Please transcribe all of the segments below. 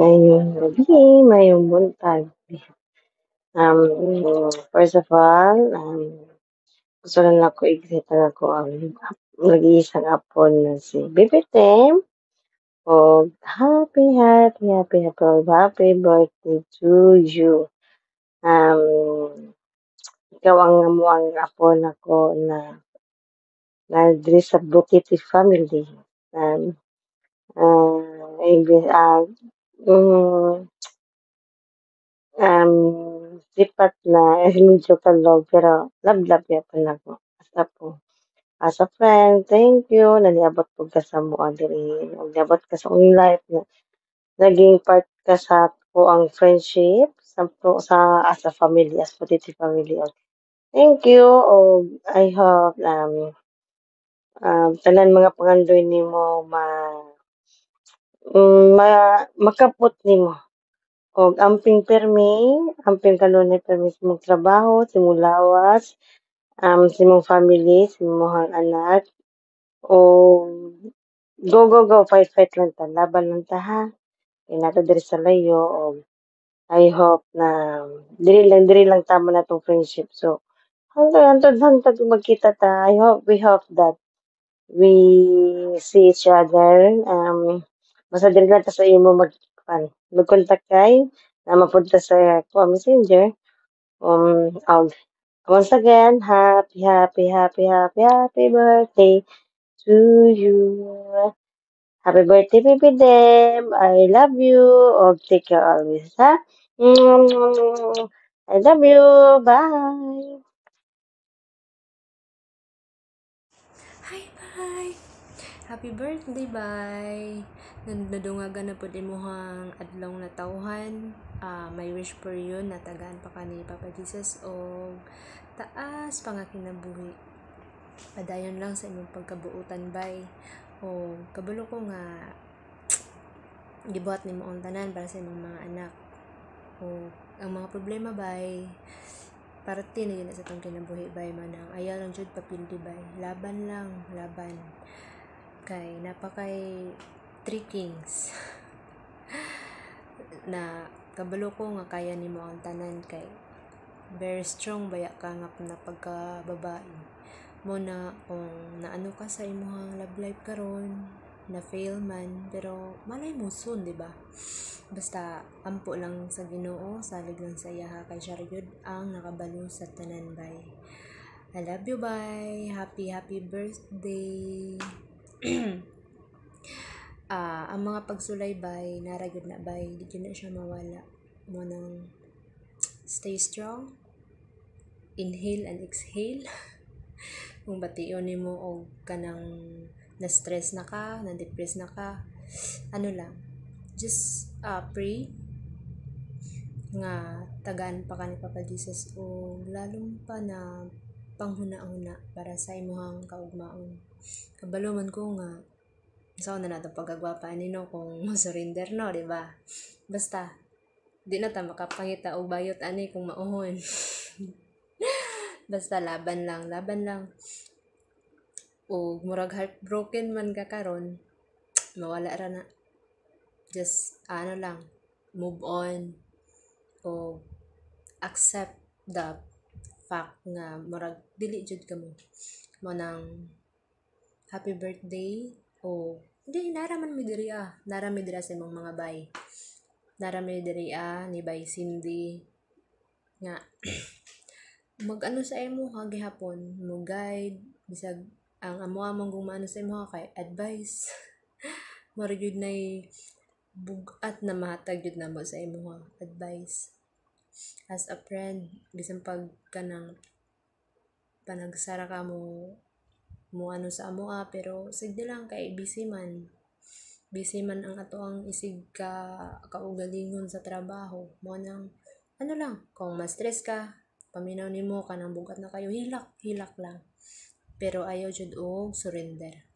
Ngayong gabi, ngayong buntag. First of all, gusto lang ako i-greet ako ang nag-iisang apon na si Baby Tem. O happy birthday to you. Ikaw ang amuang apon ako na diri sa Bukiti family. Sipat na medyo kalog pero love yapon ako. Asa po. As a friend, thank you. Naniabot po ka sa mua diri. Naniabot ka sa akong life na naging part ka sa po ang friendship sa as a family, as Bukiti family. Thank you. I hope tanan mga pangandoy nimo makapot nimo. Og amping permi, amping kanunay permi sa mong trabaho, sa mong lawas, sa mong family, sa mong anak. O go, fight lang ta, laban lang ta ha. Kaya nato diri sa layo. O I hope na diri lang tama na tong friendship. So, hantod magkita ta. We hope that we see each other. Basta diri lang ta sa imo mag-contact kay na mapunta sa messenger. Once again, happy birthday to you. Happy birthday, baby Dem. I love you. Take care always, ha? I love you. Bye. Hi, bye! Happy birthday, bye! Nadungagan na po din mo hang adlaw na tawhan. May wish for you na tagaan pa ka ni Papa Jesus o taas pa nga kinabuhi. Padayon lang sa imong pagkabuutan, bye. O kabalo ko nga gibuhat nimo ang tanan para sa imong mga anak. O ang mga problema, bye. parte na yun sa itong kinabuhi bay manang ayaw lang jud papildi bay, laban lang, laban kay napakay three kings na kabalo ko nga kaya nimo ang tanan kay very strong baya ka nga na pagkababae mo na kung naano ka sa imong love life karon na fail man pero malay mo soon, di ba? Basta ampo lang sa Ginoo, salig lang sa iya kay siya gyud ang nakabalo sa tanan bay. I love you bay. Happy birthday. Ang mga pagsulay bay, nara gyud na bay, di gyud na siya mawala. Mo nang stay strong. Inhale and exhale. Kung bation nimo og kanang na-stress na ka, na-depress na ka, ano lang, just pray nga tagaan pa ka ni Papa Jesus o lalong pa na panghuna-huna para sa imuhang kaugmaon. Kabalo man ko nga sa na nato pagagwapa nino kung surrender no, di ba? Basta di na ta makapangita og bayot ani kung mauhon. Basta laban lang. O murag heartbroken man ka karon, mawala ra na. Just ano lang, move on o accept the fact nga murag dili jud ka mo nang happy birthday o hindi naraman mi diri sa imong mga bay, narami diri ni Bay Cindy nga mag-ano sa imo gihapon mo guide bisag ang among gumano sa imo kay advice mura gyud nay bugat na mahatag gyud namo sa imo advice as a friend bisan pag kanang panagsara ka mo ano sa amo pero sigdi lang kay busy man ang ato ang isig kaugalingon sa trabaho mo nang ano lang kung ma-stress ka paminaw nimo kanang bugat na kayo hilak lang pero ayaw jud og surrender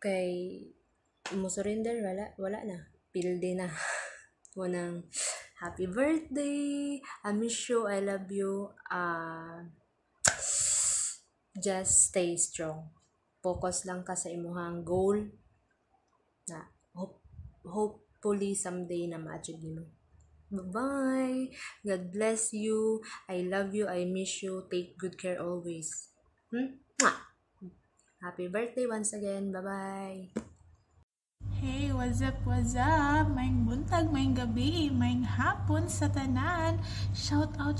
kay mo surrender wala na pilde na mo nang happy birthday, I miss you, I love you, just stay strong, focus lang ka sa imuhang goal na hopefully someday na ma-achieve nimo. Bye-bye. God bless you. I love you. I miss you. Take good care always. Happy birthday once again. Bye-bye. Hey, what's up? Maing buntag, maing gabi, maing hapon sa tanan. Shout out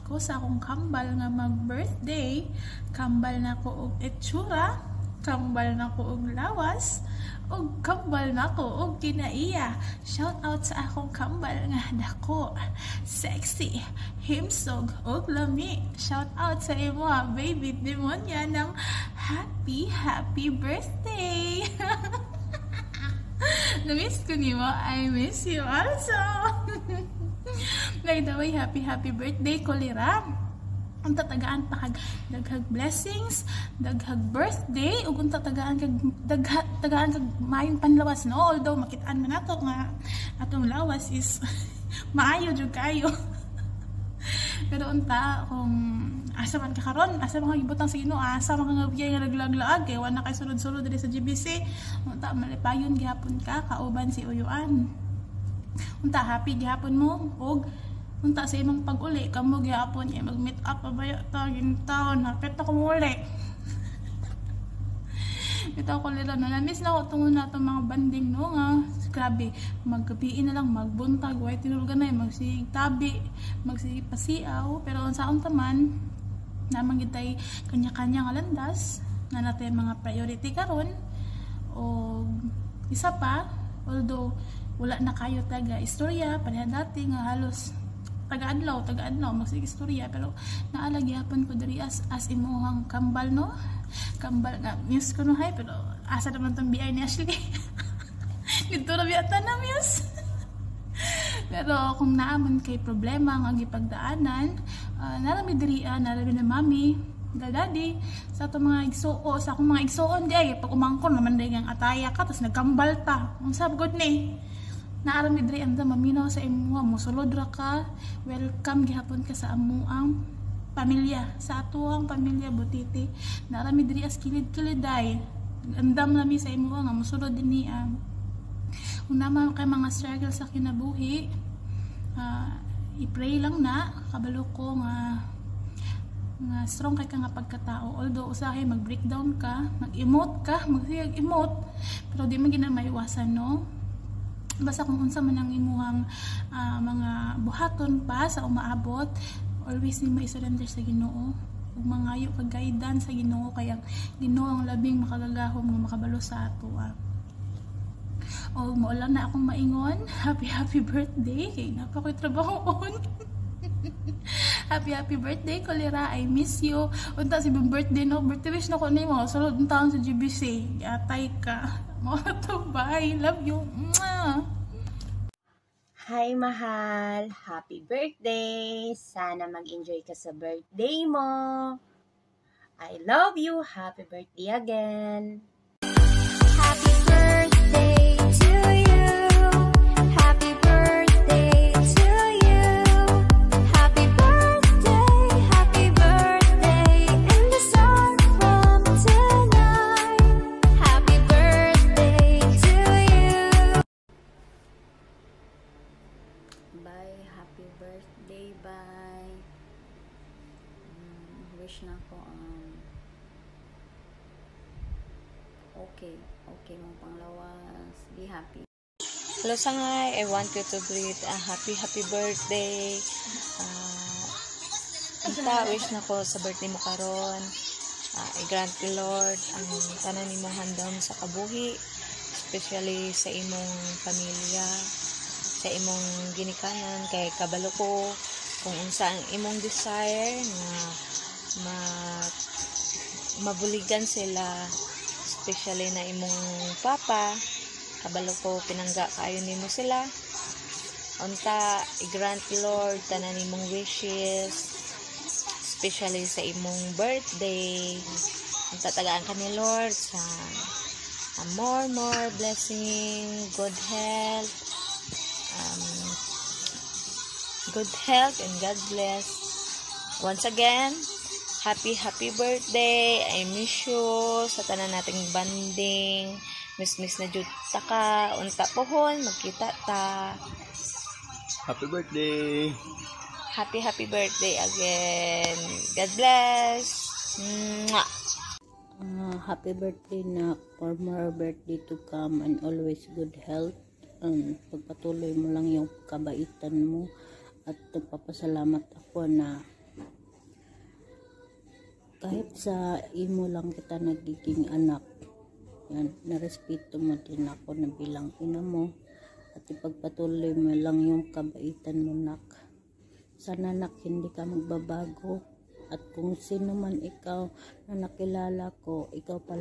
ko sa akong kambal nga mag-birthday. Kambal na ko og itsura, kambal na ko og lawas, og kambal na ko og kinaiya. Shout out sa akong kambal nga dako, sexy, himsog og lami. Shout out sa imo baby demonya ng happy birthday. Na-miss ko niyo. I miss you also. Nagdaway happy birthday ko lira. Ang tatagaan pa kag daghag blessings, daghag birthday ug ang tatagaan kag mayong panlawas no, although makit-an man nato nga atong lawas is maayo jud kayo. Pero unta kung asa man ka karon, asa man gibutang sa Ginoo, asa man nga biyay nga naglag-laag kay wala kay sulod-sulod diri sa GBC. Unta malipayon gihapon ka kauban si Uyuan. Unta happy gihapon mo og unta sa imong pag-uli kamo gihapon mag-meet up pa ba ta gintaon hapit na ko muli. Ito ko lila no, na-miss na ko tungod na itong mga banding no nga grabe, maggabiin na lang magbuntag, way tinulugan na magsigig tabi, magsigig pasiaw, pero ang saon taman namang gitay kanya-kanya nga landas na natin mga priority karon o isa pa, although wala na kayo taga istorya pareha dati nga halos taga-adlaw magsige istorya pero naala gyapon ko diri as imuhang kambal no, kambal nga miss ko no hay pero asa naman tong BI ni Ashley. Dito na biyata na miss. Pero kung naaman kay problema nga gipagdaanan, narami diri narami na mami, dadadi sa ato mga igsuo, sa akong mga igsuon di ay pag umangkon naman day nga ataya ka tapos nagkambal ta. Ang sab god ni. naara mi diri anda maminaw sa imuha, mosulod ra ka, welcome gihapon ka sa amuang pamilya, sa atuang pamilya Butiti. Naara mi diri as kilid-kiliday, andam lami sa imuha nga mosulod din niya. Kung naman kay mga struggle sa kinabuhi, i-pray lang na, kabalo ko nga strong kay ka nga pagkatao. Although usahay mag-breakdown ka, mag-emote ka, magsiyag emote, pero di man gina maiwasan, no? Basta kung unsa man ang imuhang mga buhaton pa sa umaabot, always ni mo i-surrender sa Ginoo ug mangayo kag guidance sa Ginoo, kay ang Ginoo ang labing makalagahom nga makabalo sa ato. O mo lang na akong maingon, happy birthday kay napa ko'y trabahoon. Happy birthday Kolera, I miss you. Unta si birthday no, birthday wish na ko nimo sulod ng taon sa GBC. Atay ka. Mo to, bye. Love you. Mwah. Hi, mahal! Happy birthday! Sana mag-enjoy ka sa birthday mo! I love you! Happy birthday again! Happy birthday to you. Happy birthday to you. Happy birthday in the sun from tonight. Happy birthday to you. Bye, happy birthday, bye. Wish na ko okay mong panglawas, be happy. Hello Sangay, I want you to greet a happy birthday. Ita wish na ko sa birthday mo karon. I-grant ni Lord ang tanan nimong handom sa kabuhi, especially sa imong pamilya, sa imong ginikanan, kay kabalo ko kung unsa ang imong desire nga mabuligan sila, especially na imong papa. Kabalo ko pinangga kayo nimo sila. Unta i-grant Lord tanan nimong wishes, especially sa imong birthday. Unta tagaan ka ni Lord sa more blessing, good health, and God bless. Once again, happy birthday. I miss you sa tanan nating banding. Miss na jud ta ka. Unta pohon magkita ta. Happy birthday. Happy birthday again. God bless. Mwah. Happy birthday na, for more birthday to come and always good health. Pagpatuloy mo lang yung kabaitan mo, at nagpapasalamat ako na kahit sa imo lang kita nagiging anak. Yan, narespeto mo din ako na bilang ina mo, at ipagpatuloy mo lang yung kabaitan mo, nak. Sana, nak, hindi ka magbabago, at kung sino man ikaw na nakilala ko, ikaw pa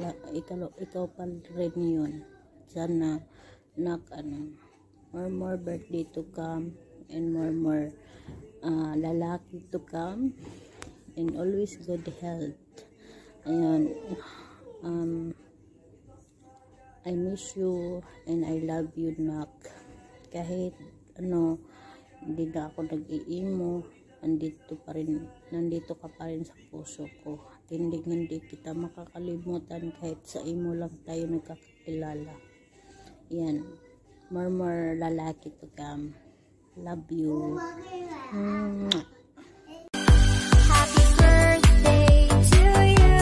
rin yun. Sana, nak, more birthday to come, and more lalaki to come, and always good health. Ayan, I miss you and I love you, nak. Kahit hindi na ako nag-iimo, nandito ka pa rin sa puso ko. Hindi kita makakalimutan kahit sa imo lang tayo nagkakilala. Yan, more lalaki to come. Love you. Happy birthday to you.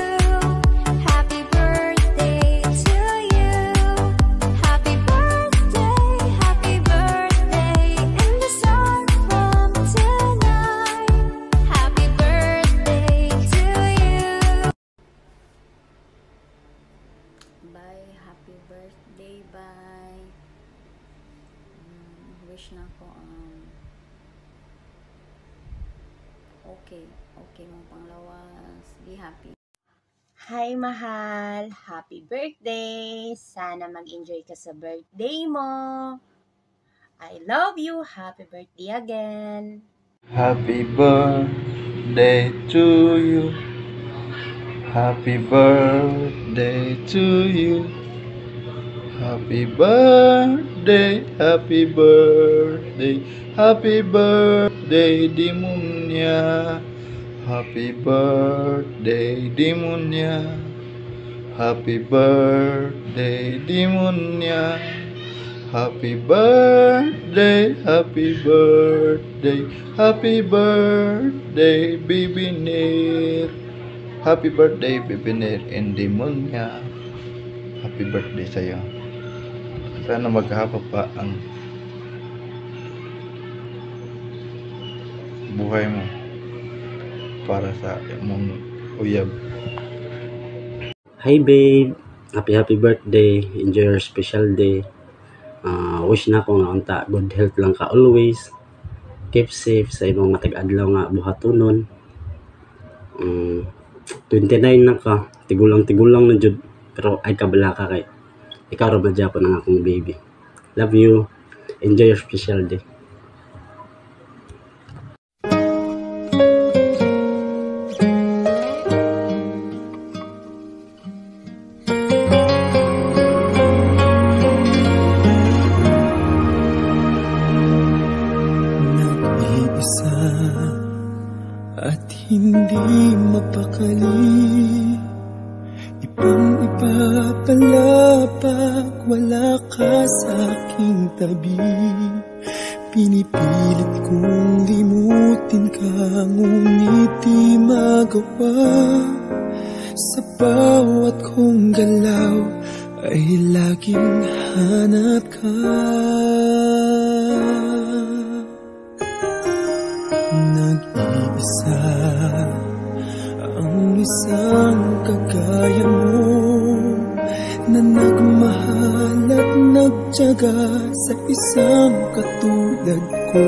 Happy birthday to you. Happy birthday in the sun from tonight. Happy birthday to you. Bye, happy birthday, bye. Wish na ko okay mong panglawas, be happy. Hi, mahal! Happy birthday! Sana mag-enjoy ka sa birthday mo! I love you! Happy birthday again! Happy birthday to you. Happy birthday to you. Happy birthday birthday, happy birthday, happy birthday, Demonia. Happy birthday, Demonia. Happy birthday, Demonia. Happy birthday, happy birthday, happy birthday, Baby Nir. Happy birthday, Baby Nir and Demonia. Happy birthday sa'yo. Sana maghaba pa ang buhay mo para sa mong uyab. Hi babe, happy birthday, enjoy your special day. Wish na ko nga unta good health lang ka always. Keep safe sa imong matag-adlaw nga buhatonon. 29 na ka, tigulang na jud, pero ay kabala ka kay ikaw ra ba Japon ang akong baby. Love you. Enjoy your special day. Nag-iisa at hindi mapakali, ibang-iba pala pag wala ka sa aking tabi. Pinipilit kong limutin ka, ngunit di magawa. Sa bawat kong galaw ay laging hanap ka. Nag-iisa ang isang kagaya mo, na nagmahal at nagtiyaga sa isang katulad ko.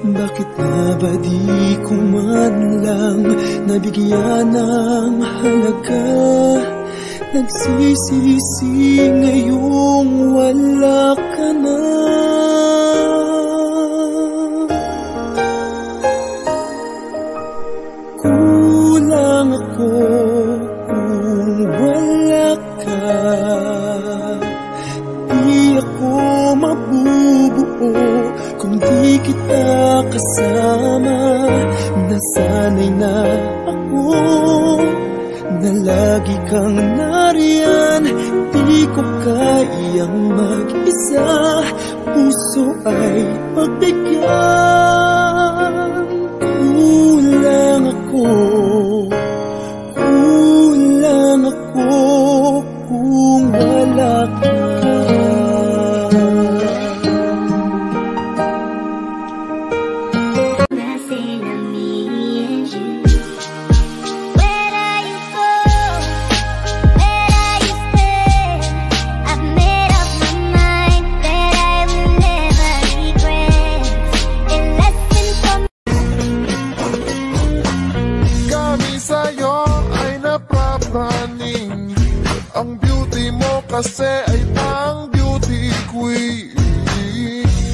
Bakit nga ba di ko man lang nabigyan ng halaga? Nagsisisi ngayong wala ka na. Kulang ako kung wala ka. Di ako mabubuo kung di kita kasama. Nasanay na ako na lagi kang nariyan. Di ko kayang mag-isa, puso ay pagbigyan. Kulang ako kung wala ka. Ang beauty mo kasi ay pang beauty queen.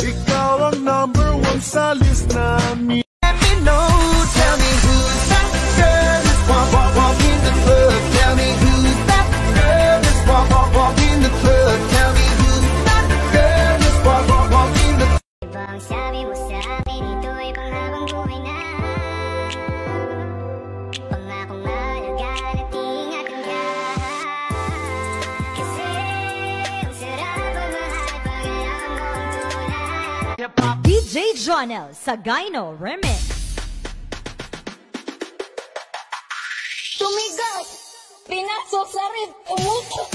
Ikaw ang number one sa list namin. Let me know, tell me who's that girl that's walk in the club. Tell me who's that girl that's walk in the club. Tell me who's that girl that's walk in the club. Ibang sabi mo sa akin, ito'y panghabang buhay na. Pangakong alagaan at ingatan ka. DJ Jonel Sagayno Remix. Tumigas, pinasok sa rin, umutok.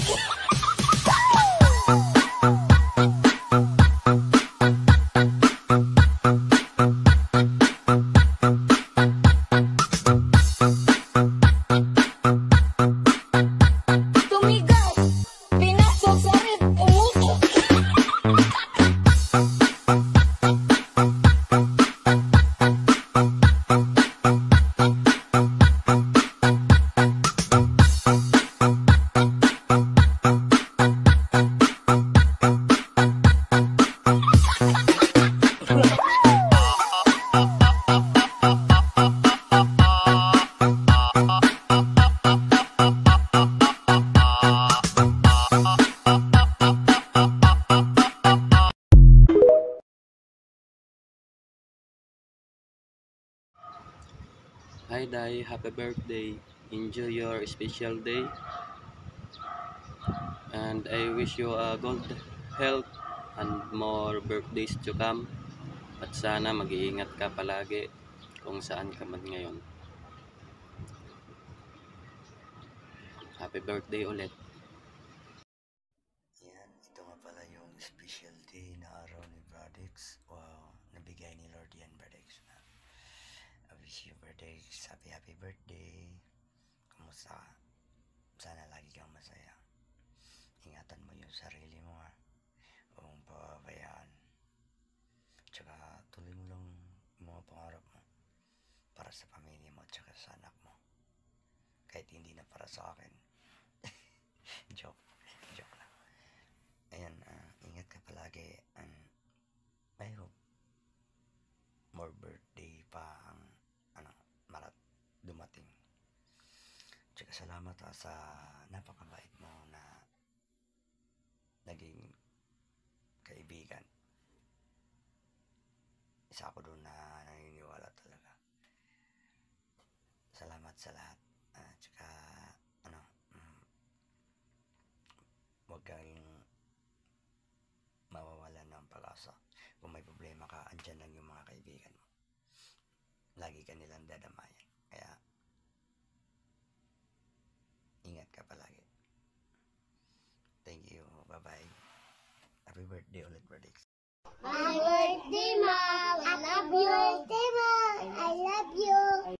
Hi Day, happy birthday. Enjoy your special day. And I wish you a good health and more birthdays to come. At sana mag-iingat ka palagi kung saan ka man ngayon. Happy birthday ulit. Yan, ito nga pala yung special day na araw ni Bradix. Wow, nabigay ni Lord yan, Bradix. I wish you, Bradix, happy birthday. Kumusta ka? Sana lagi kang masaya. Ingatan mo yung sarili mo, ha. Huwag mong pababayaan. Tsaka tuloy mo lang yung mga pangarap mo para sa pamilya mo at tsaka sa anak mo. Kahit hindi na para sa akin. Joke lang. Ayan, ingat ka palagi, and I hope more birthday pa ang dumating. Tsaka salamat sa napakabait mo na naging kaibigan. Isa ako doon na naniniwala talaga. Salamat sa lahat. Tsaka huwag kang mawawalan ng pag-asa. Kung may problema ka, andyan lang yung mga kaibigan mo. Lagi ka nilang dadamayan. Kaya ingat ka palagi. Thank you. Bye-bye. Happy birthday ulit, Bradix. Happy birthday, Mom! I love you! Happy birthday, Mom! I love you!